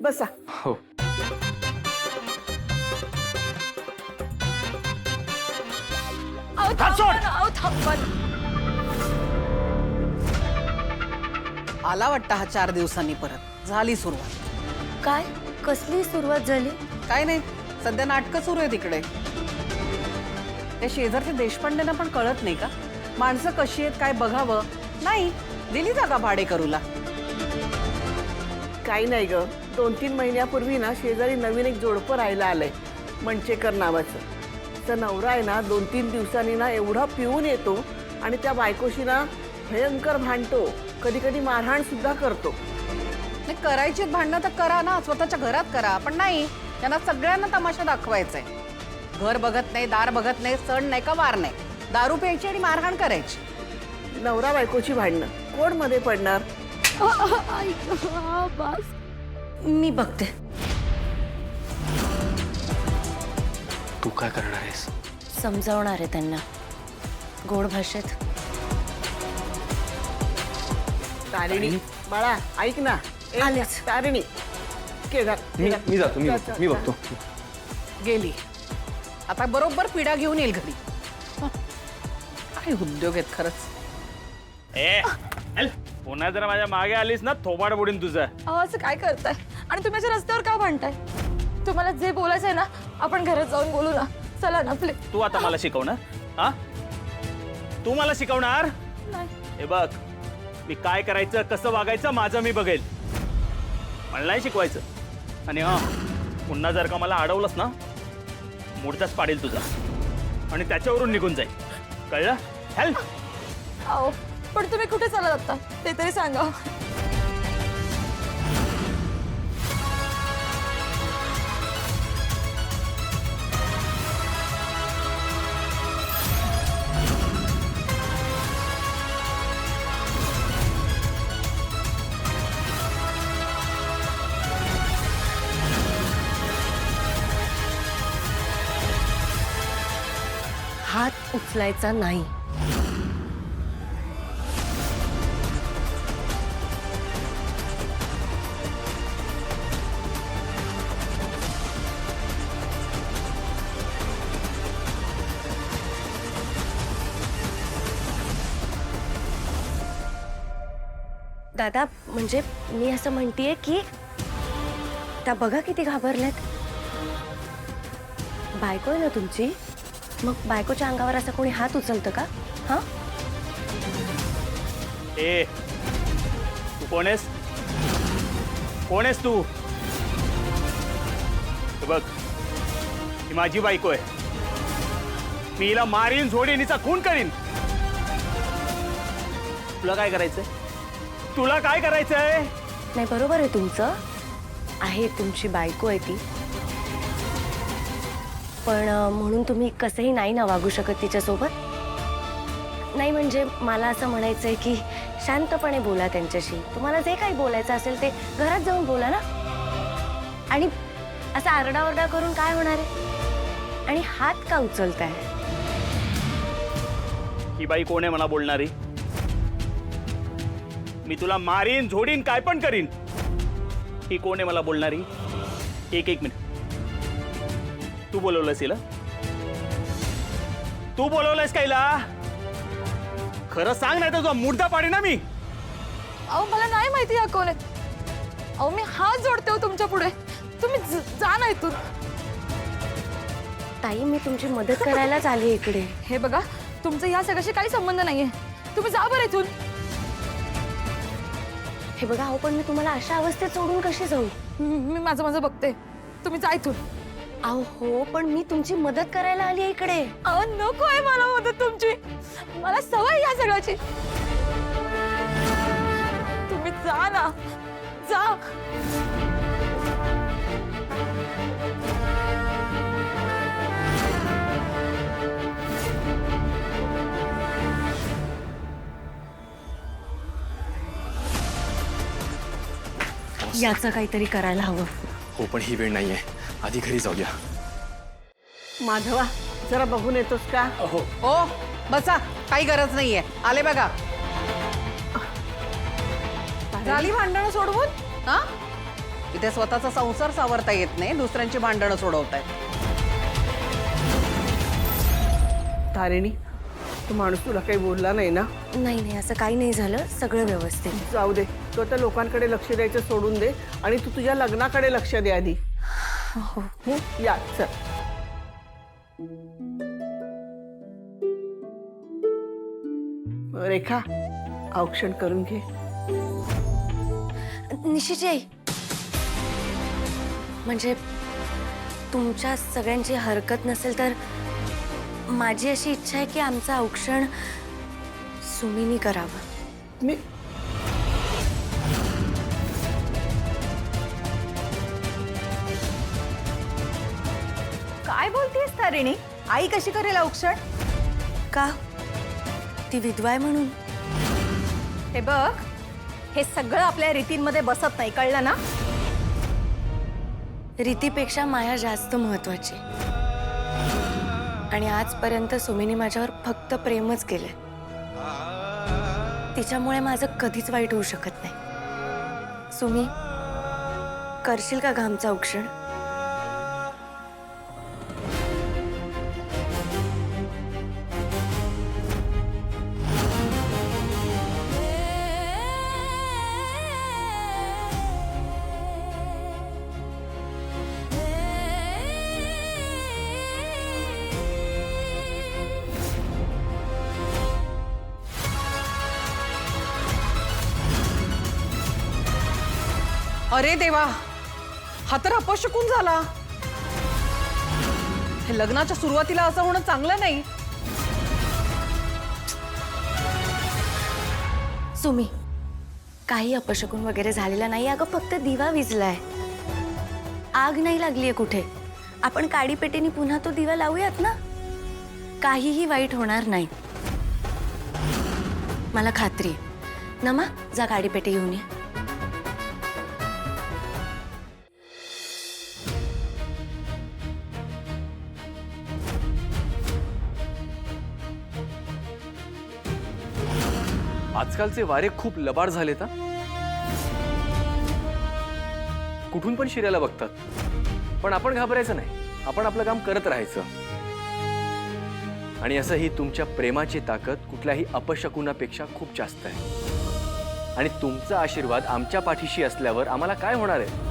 बसा. हो. आला वाटतं हा 4 दिवसांनी परत. झाली सुरुवात. काय कसली सुरुवात झाली? काय नाही, सध्या नाटकं सुरू आहे तिकडे. त्या शेजारच्या देशपांडेंना पण कळत नाही का माणसं कशी आहेत काय बघावं? नाही, दिली जागा भाडेकरूला. काही नाही ग, 2-3 महिन्यापूर्वी ना शेजारी नवीन एक जोडपं राहायला आलंय, मंचेकर नावाचं. तर नवरा आहे ना 2-3 दिवसांनी ना एवढा पिऊन येतो आणि त्या बायकोशी ना भयंकर भांडतो, कधी कधी मारहाण सुद्धा करतो. करायची भांडणं तर करा ना, स्वतःच्या घरात करा, पण नाही, त्यांना सगळ्यांना तमाशा दाखवायचाय. घर बघत नाही, दार बघत नाही, सण नाही का वार नाही, दारू प्यायची आणि मारहाण करायची. नवरा बायकोची भांडणं कोण मध्ये पडणार? मी बघते. तू काय करणार आहेस? समजावणार आहे त्यांना गोड भाषेत. तारिणी बाळा ऐक ना. आलेच. तारिणी मी जातो. मी बघतो. गेली. आता बरोबर पिढा घेऊन येईल घरी. काय उद्योग आहेत खरंच. पुन्हा जर माझ्या मागे आलीस ना थोबाड बुडीन तुझं. असं काय करताय आणि तुम्ही माझ्या रस्त्यावर का भांडताय? तुम्हाला जे बोलायचंय ना आपण घरात जाऊन बोलू ना. चला ना प्लीज. तू आता मला शिकवणार? हा, तू मला शिकवणार? नाही. हे बघ, मी काय करायचं कसं वागायचं माझं मी बघेल, मला नाही शिकवायचं. आणि हा, पुन्हा जर का मला अडवलंस ना मुडदाच पाडेल तुझा आणि त्याच्यावरून निघून जाईल, कळलं? हेल्प. आओ पण तुम्ही कुठे चालत आता ते तरी सांगा. हात उचलायचा नाही. दादा म्हणजे मी असं म्हणतेय की त्या बघा किती घाबरल्यात. बायको आहे ना तुमची, मग बायकोच्या अंगावर असं कोणी हात उचलतं का? हा, ए तू कोण आहेस? कोण आहेस तू? हे बघ, ही माझी बायको आहे, मी हिला मारीन, झोडीन, हिचा खून करीन. तुला काय करायचंय? तुला काय करायचंय? नाही बरोबर आहे तुमचं, आहे तुमची बायको आहे ती, पण म्हणून तुम्ही कसंही नाही ना वागू शकत तिच्यासोबत. नाही म्हणजे मला असं म्हणायचंय की शांतपणे बोला त्यांच्याशी. तुम्हाला जे काही बोलायचं असेल ते घरात जाऊन बोला ना. आणि असं आरडाओरडा करून काय होणार आहे? आणि हात का उचलताय? ही बाई कोण आहे मला बोलणारी? मी तुला मारीन, झोडीन, काय पण करीन. ही कोण आहे मला बोलणारी? एक मिनिट, तू बोलवलंस हिला? तू बोलवलंस का हिला? खरं सांग, नाही तर तुझा मुर्दा पाडी ना मी. अहो मला नाही माहिती हा कोण आहे. अहो मी हात जोडते हो तुमच्या पुढे, तुम्ही जा ना इथून. ताई मी तुमची मदत करायलाच आली इकडे. हे बघा, तुमचा या सगळ्याशी काही संबंध नाहीये, तुम्ही जा बरं इथून. हे बघा अहो पण मी तुम्हाला अशा अवस्थेत सोडून कशी जाऊ? मी माझं बघते, तुम्ही जा इथून. अहो हो पण मी तुमची मदत करायला आली आहे इकडे. अहो नको आहे मला मदत तुमची, मला सवय या सगळ्याची. तुम्ही जा ना, जा. याचं काहीतरी करायला हवं. हो पण ही वेळ नाहीये, आधी घरी जाऊया. माधवा जरा बघून येतोस का? हो. ओ बसा, काही गरज नाहीये, आले बघा. झाली भांडणं सोडवून? हा इथे स्वतःचा संसार सावरता येत नाही, दुसऱ्यांची भांडणं सोडवतायत. तारिणी, तो माणूस तुला काही बोलला नाही ना? नाही नाही, असं काही नाही झालं, सगळं व्यवस्थित. जाऊ दे, तो आता लोकांकडे लक्ष द्यायचं सोडून दे आणि तू तुझ्या लग्नाकडे लक्ष दे आधी. हो. या चल. रेखा, औक्षण करून घे. निशीची आई, म्हणजे तुमच्या सगळ्यांची हरकत नसेल तर माझी अशी इच्छा आहे की आमचं औक्षण सुमीनी करावं. मी काय बोलतेस तारिणी? आई कशी करेल औक्षण? का? ती विधवा आहे म्हणून? हे बघ, हे सगळं आपल्या रीतींमध्ये बसत नाही, कळलं ना? रीतीपेक्षा माया जास्त महत्वाची. आणि आजपर्यंत सुमीने माझ्यावर फक्त प्रेमच केलंय. तिच्यामुळे माझं कधीच वाईट होऊ शकत नाही. सुमी, करशील का ग आमचं औक्षण? अरे देवा, हा तर अपशकुन झाला. हे लग्नाच्या सुरुवातीला असं होणं चांगलं नाही. सुमी, काही अपशकुन वगैरे झालेलं नाही अगं, फक्त दिवा विझलाय. आग नाही लागलीये कुठे. आपण काडीपेटीने पुन्हा तो दिवा लावूयात ना, काहीही वाईट होणार नाही. मला खात्री आहे. नमा, जा काडीपेटी घेऊन ये. आजकालचे वारे खूप लबाड झालेत. कुठून पण शिरायला बघतात, पण आपण घाबरायचं नाही. आपण आपलं काम करत राहायचं. आणि असंही तुमच्या प्रेमाची ताकद कुठल्याही अपशकुनापेक्षा खूप जास्त आहे. आणि तुमचा आशीर्वाद आमच्या पाठीशी असल्यावर आम्हाला काय होणार आहे?